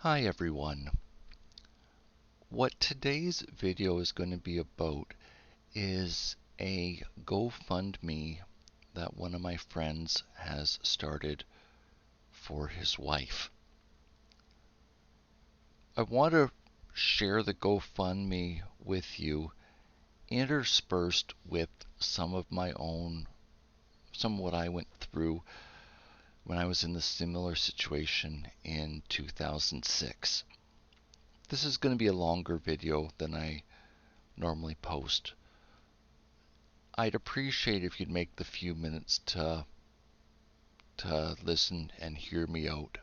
Hi everyone. What today's video is going to be about is a GoFundMe that one of my friends has started for his wife. I want to share the GoFundMe with you, interspersed with some of what I went through when I was in the similar situation in 2006. This is going to be a longer video than I normally post. I'd appreciate if you'd make the few minutes to listen and hear me out.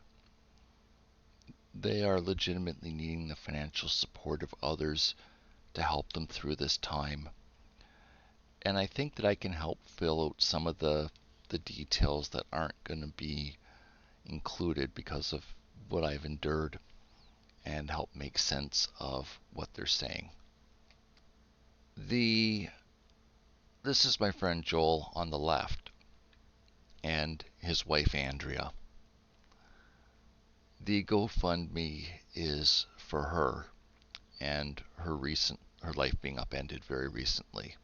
They are legitimately needing the financial support of others to help them through this time. And I think that I can help fill out some of the details that aren't going to be included because of what I've endured and help make sense of what they're saying. This is my friend Joel on the left and his wife Andrea. The GoFundMe is for her and her life being upended very recently.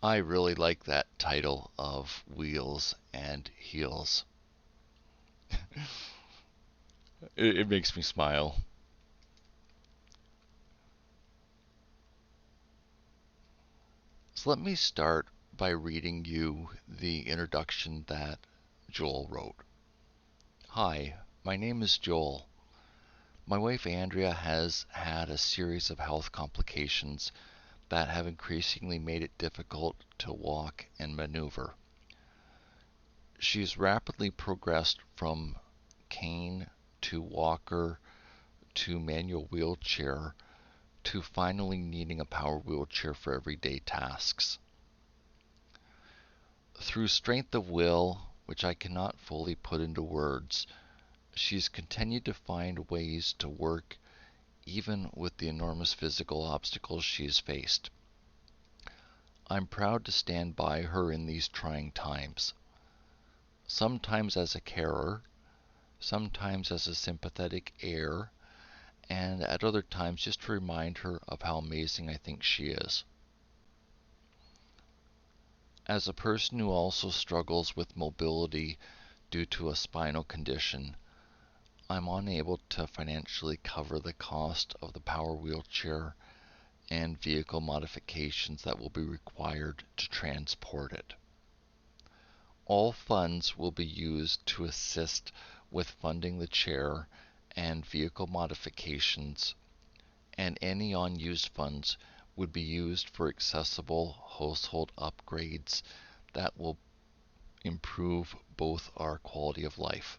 I really like that title of Wheels and Heels. It makes me smile. So let me start by reading you the introduction that Joel wrote. Hi, my name is Joel. My wife Andrea has had a series of health complications that have increasingly made it difficult to walk and maneuver. She's rapidly progressed from cane to walker to manual wheelchair to finally needing a power wheelchair for everyday tasks. Through strength of will, which I cannot fully put into words, she's continued to find ways to work even with the enormous physical obstacles she has faced. I'm proud to stand by her in these trying times. Sometimes as a carer, sometimes as a sympathetic heir, and at other times just to remind her of how amazing I think she is. As a person who also struggles with mobility due to a spinal condition, I'm unable to financially cover the cost of the power wheelchair and vehicle modifications that will be required to transport it. All funds will be used to assist with funding the chair and vehicle modifications, and any unused funds would be used for accessible household upgrades that will improve both our quality of life.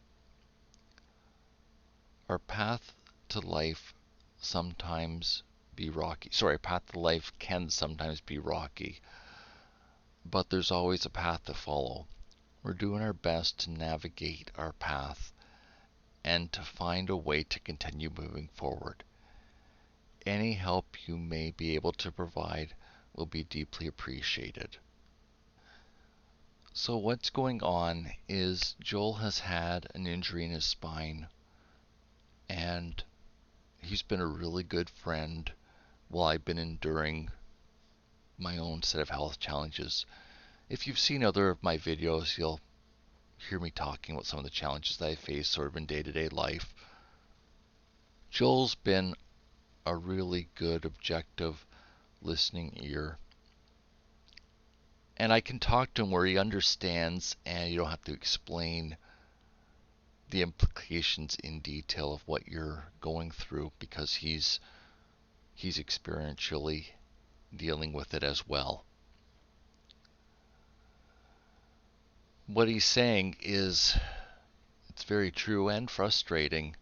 Our path to life sometimes be rocky. Path to life can sometimes be rocky, but there's always a path to follow. We're doing our best to navigate our path and to find a way to continue moving forward. Any help you may be able to provide will be deeply appreciated. So what's going on is Joel has had an injury in his spine, and he's been a really good friend while I've been enduring my own set of health challenges. If you've seen other of my videos, you'll hear me talking about some of the challenges that I face sort of in day-to-day life. Joel's been a really good, objective, listening ear. And I can talk to him where he understands and you don't have to explain the implications in detail of what you're going through because he's experientially dealing with it as well. What he's saying is, it's very true and frustrating.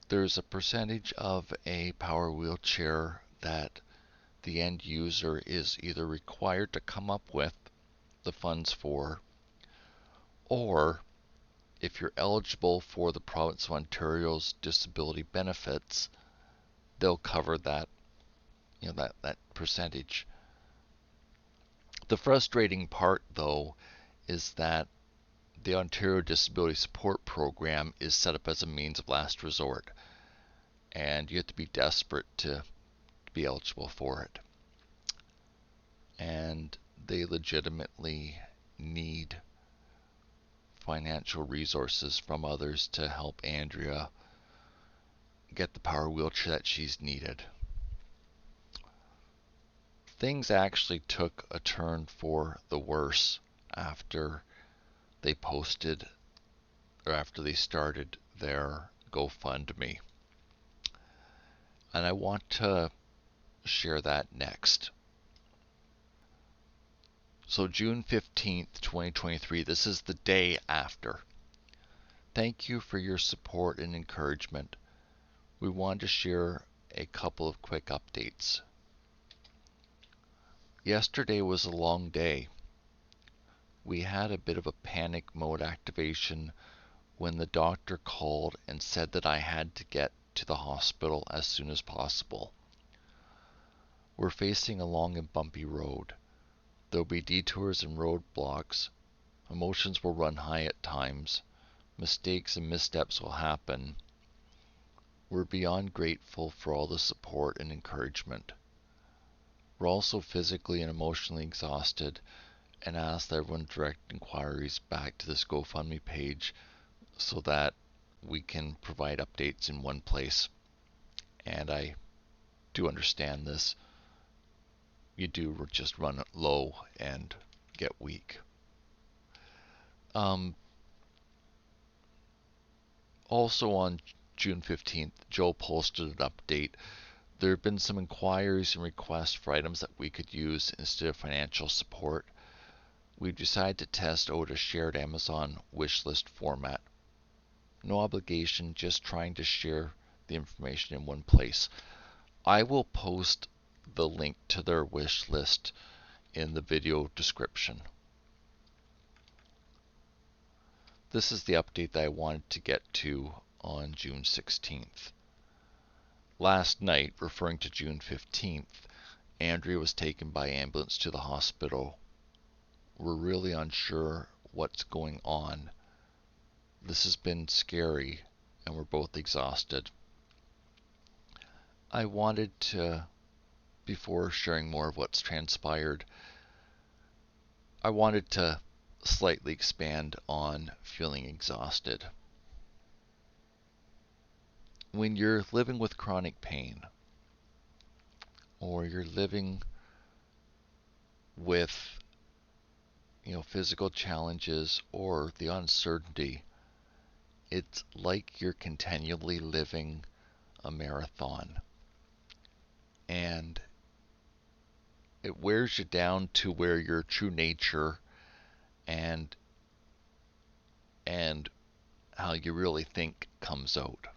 There's a percentage of a power wheelchair that the end user is either required to come up with the funds for, or if you're eligible for the province of Ontario's disability benefits, they'll cover that, that percentage. The frustrating part, though, is that the Ontario Disability Support Program is set up as a means of last resort, and you have to be desperate to be eligible for it. And they legitimately need financial resources from others to help Andrea get the power wheelchair that she's needed. Things actually took a turn for the worse after they posted, or after they started their GoFundMe. And I want to share that next. So June 15th, 2023, this is the day after. Thank you for your support and encouragement. We wanted to share a couple of quick updates. Yesterday was a long day. We had a bit of a panic mode activation when the doctor called and said that I had to get to the hospital as soon as possible. We're facing a long and bumpy road. There'll be detours and roadblocks. Emotions will run high at times. Mistakes and missteps will happen. We're beyond grateful for all the support and encouragement. We're also physically and emotionally exhausted, and ask that everyone direct inquiries back to this GoFundMe page so that we can provide updates in one place. And I do understand this. You do just run low and get weak. Also on June 15th, Joe posted an update. There have been some inquiries and requests for items that we could use instead of financial support. We've decided to test out a shared Amazon wish list format. No obligation, just trying to share the information in one place. I will post the link to their wish list in the video description. This is the update that I wanted to get to on June 16th. Last night, referring to June 15th, Andrea was taken by ambulance to the hospital. We're really unsure what's going on. This has been scary, and we're both exhausted. I wanted to, before sharing more of what's transpired, I wanted to slightly expand on feeling exhausted. When you're living with chronic pain, or you're living with physical challenges or the uncertainty, it's like you're continually living a marathon. And it wears you down to where your true nature and how you really think comes out.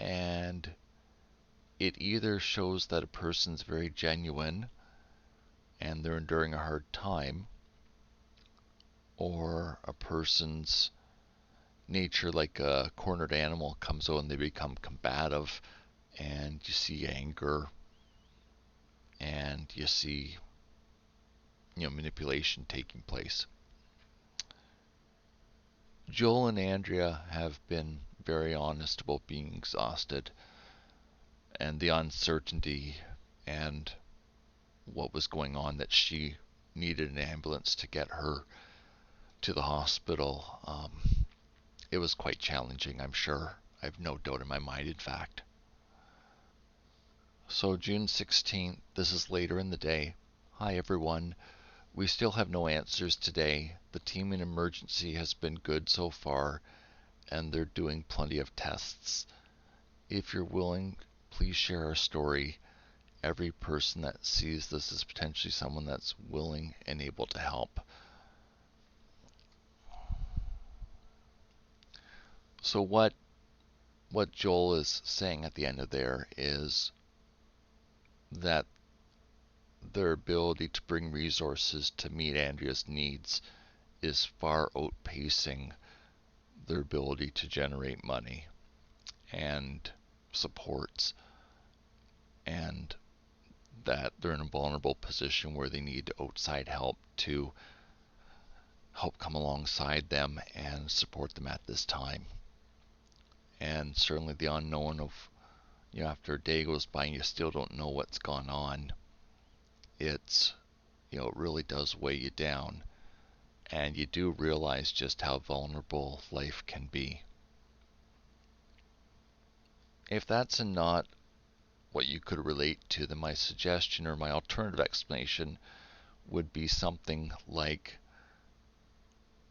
And it either shows that a person's very genuine and they're enduring a hard time, or a person's nature, like a cornered animal, comes out and they become combative, and you see anger and you see manipulation taking place. Joel and Andrea have been very honest about being exhausted and the uncertainty and what was going on, that she needed an ambulance to get her to the hospital. It was quite challenging, I'm sure. I have no doubt in my mind, in fact. So June 16th, this is later in the day. Hi everyone. We still have no answers today. The team in emergency has been good so far, and they're doing plenty of tests. If you're willing, please share our story. Every person that sees this is potentially someone that's willing and able to help. So what Joel is saying at the end of there is that their ability to bring resources to meet Andrea's needs is far outpacing their ability to generate money and supports, and that they're in a vulnerable position where they need outside help to help come alongside them and support them at this time. And certainly the unknown of, after a day goes by and you still don't know what's gone on, it's, it really does weigh you down. And you do realize just how vulnerable life can be. If that's not what you could relate to, then my suggestion or my alternative explanation would be something like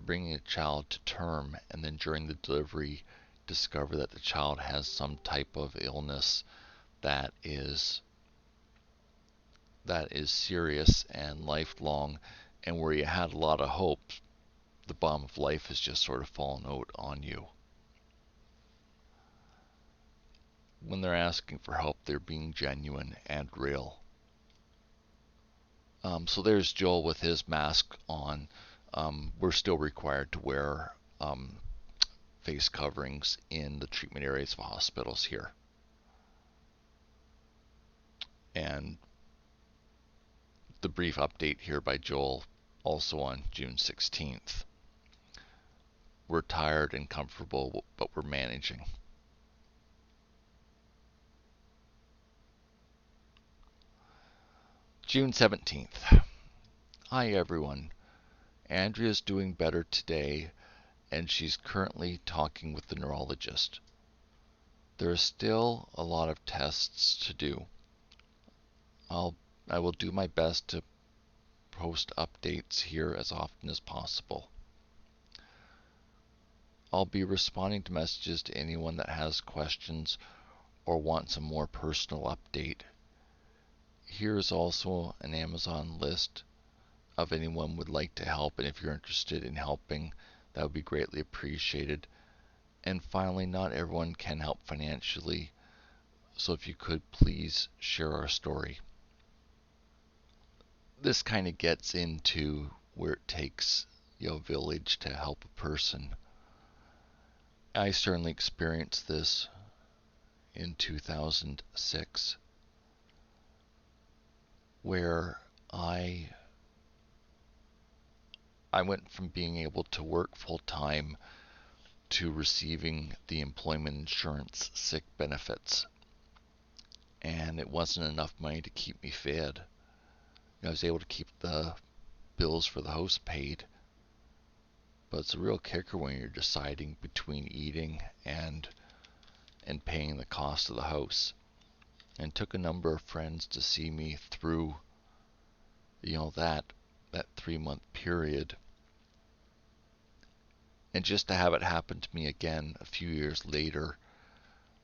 bringing a child to term and then during the delivery discover that the child has some type of illness that is serious and lifelong, and where you had a lot of hope, the bomb of life has just sort of fallen out on you. When they're asking for help, they're being genuine and real. So there's Joel with his mask on. We're still required to wear face coverings in the treatment areas of hospitals here. And the brief update here by Joel, also on June 16th. We're tired and comfortable, but we're managing. June 17th. Hi everyone. Andrea's doing better today, and she's currently talking with the neurologist. There is still a lot of tests to do. I will do my best to post updates here as often as possible. I'll be responding to messages to anyone that has questions or wants a more personal update. Here is also an Amazon list of anyone would like to help, and if you're interested in helping, that would be greatly appreciated. And finally, not everyone can help financially, so if you could please share our story. This kind of gets into where it takes a village to help a person. I certainly experienced this in 2006, where I went from being able to work full time to receiving the employment insurance sick benefits, and it wasn't enough money to keep me fed. I was able to keep the bills for the house paid, but it's a real kicker when you're deciding between eating and paying the cost of the house. And it took a number of friends to see me through that 3-month period. And just to have it happen to me again a few years later,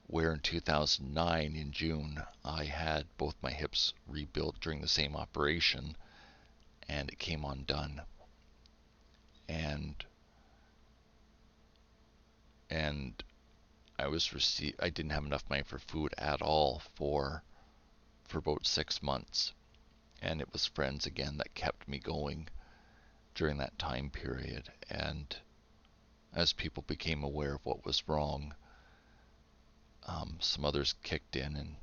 where in 2009 in June I had both my hips rebuilt during the same operation, and it came undone. And I didn't have enough money for food at all for about 6 months. And it was friends again that kept me going during that time period. And as people became aware of what was wrong, some others kicked in and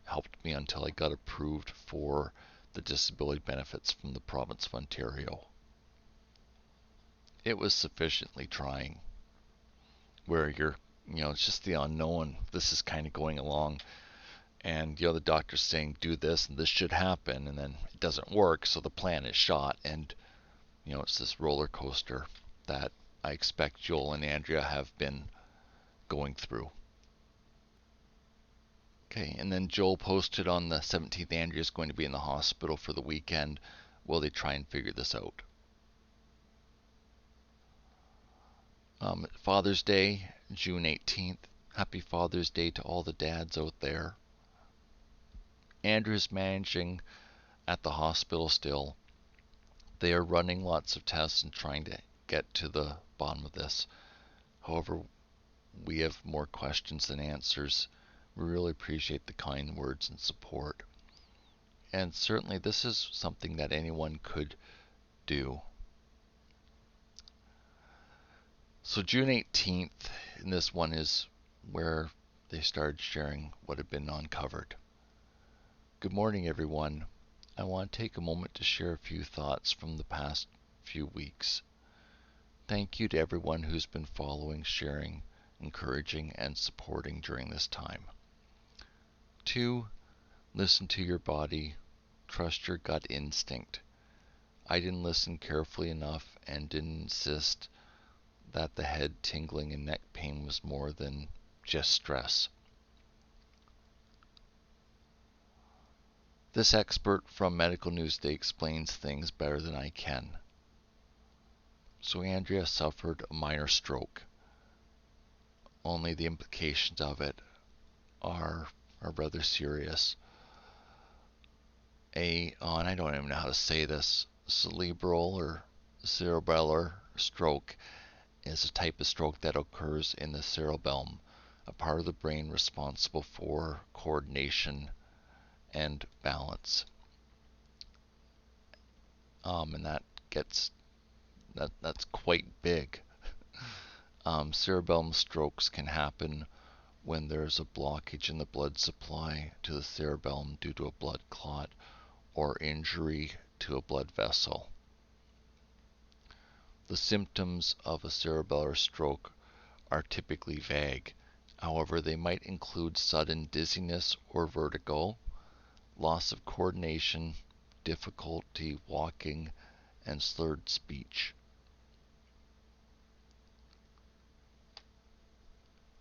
helped me until I got approved for the disability benefits from the province of Ontario. It was sufficiently trying, where it's just the unknown. This is kind of going along, and the doctor's saying do this and this should happen, and then it doesn't work, so the plan is shot, and it's this roller coaster that I expect Joel and Andrea have been going through. Okay, and then Joel posted on the 17th, Andrea's going to be in the hospital for the weekend while they try and figure this out. Father's Day, June 18th. Happy Father's Day to all the dads out there. Andrew's managing at the hospital still. They are running lots of tests and trying to get to the bottom of this. However, we have more questions than answers. We really appreciate the kind words and support. And certainly this is something that anyone could do. So June 18th, and this one is where they started sharing what had been uncovered. Good morning, everyone. I want to take a moment to share a few thoughts from the past few weeks. Thank you to everyone who's been following, sharing, encouraging, and supporting during this time. 2. Listen to your body. Trust your gut instinct. I didn't listen carefully enough and didn't insist that the head tingling and neck pain was more than just stress. This expert from Medical Newsday explains things better than I can. So Andrea suffered a minor stroke. Only the implications of it are rather serious. And I don't even know how to say this, cerebral or cerebellar stroke is a type of stroke that occurs in the cerebellum, a part of the brain responsible for coordination and balance. And that's quite big. Cerebellum strokes can happen when there's a blockage in the blood supply to the cerebellum due to a blood clot or injury to a blood vessel. The symptoms of a cerebellar stroke are typically vague. However, they might include sudden dizziness or vertigo, loss of coordination, difficulty walking, and slurred speech.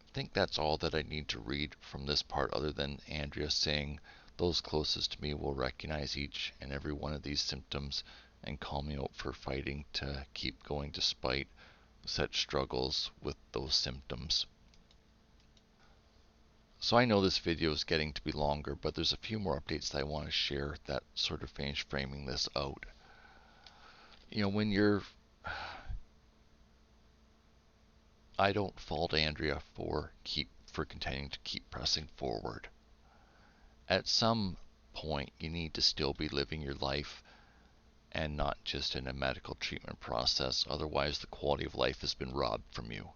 I think that's all that I need to read from this part, other than Andrea saying those closest to me will recognize each and every one of these symptoms and call me out for fighting to keep going despite such struggles with those symptoms. So I know this video is getting to be longer, but there's a few more updates that I want to share that sort of finish framing this out. When I don't fault Andrea for continuing to keep pressing forward. At some point, you need to still be living your life and not just in a medical treatment process. Otherwise, the quality of life has been robbed from you.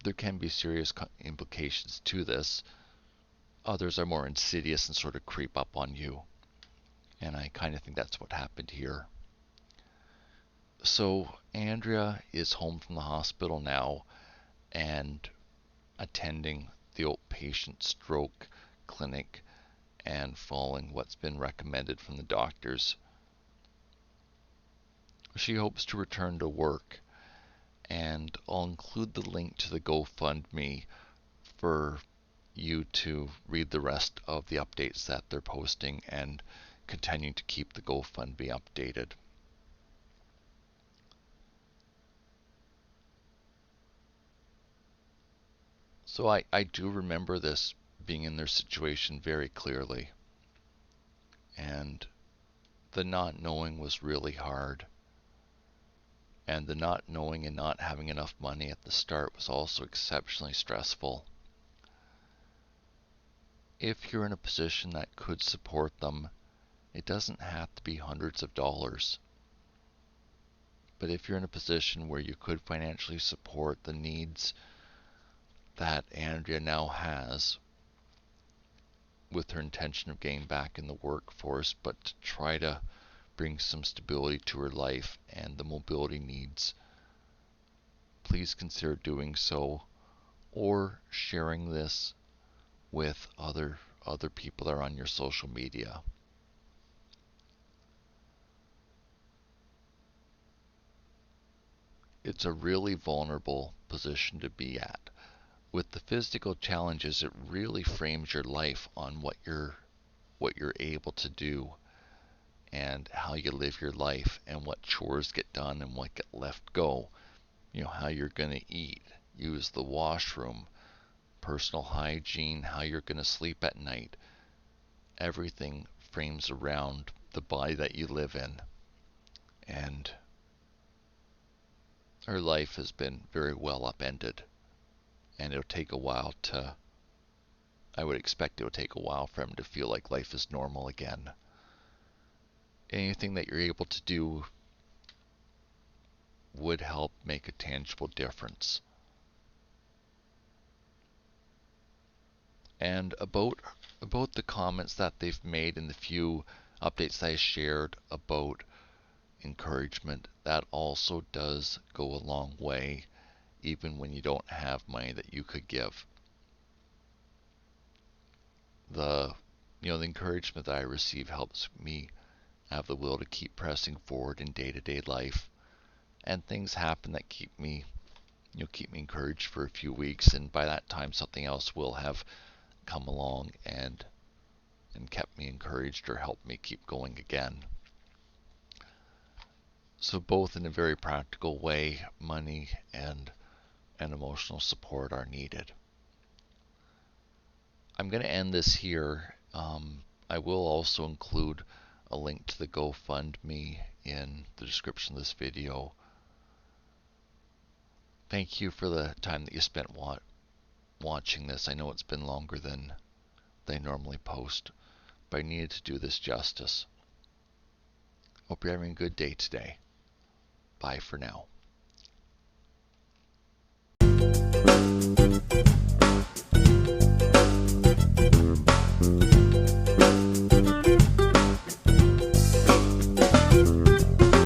There can be serious implications to this. Others are more insidious and sort of creep up on you. And I kind of think that's what happened here. So Andrea is home from the hospital now and attending the outpatient stroke clinic and following what's been recommended from the doctors. She hopes to return to work, and I'll include the link to the GoFundMe for you to read the rest of the updates that they're posting and continue to keep the GoFundMe updated. So I do remember this being in their situation very clearly, and the not knowing was really hard, and the not knowing and not having enough money at the start was also exceptionally stressful. If you're in a position that could support them, it doesn't have to be hundreds of dollars. But if you're in a position where you could financially support the needs that Andrea now has, with her intention of getting back in the workforce, but to try to bring some stability to her life and the mobility needs, please consider doing so, or sharing this with other people that are on your social media. It's a really vulnerable position to be at. With the physical challenges, it really frames your life on what you're able to do and how you live your life and what chores get done and what get left go. How you're going to eat, use the washroom, personal hygiene, how you're going to sleep at night. Everything frames around the body that you live in. And her life has been very well upended. And it'll take a while I would expect it'll take a while for him to feel like life is normal again. Anything that you're able to do would help make a tangible difference. And about the comments that they've made and the few updates that I shared about encouragement, that also does go a long way, even when you don't have money that you could give. The encouragement that I receive helps me have the will to keep pressing forward in day-to-day life, and things happen that keep me encouraged for a few weeks, and by that time something else will have come along and kept me encouraged or helped me keep going again. So both in a very practical way, money and emotional support are needed. I'm going to end this here. I will also include a link to the GoFundMe in the description of this video. Thank you for the time that you spent watching this. I know it's been longer than they normally post, but I needed to do this justice. Hope you're having a good day today. Bye for now.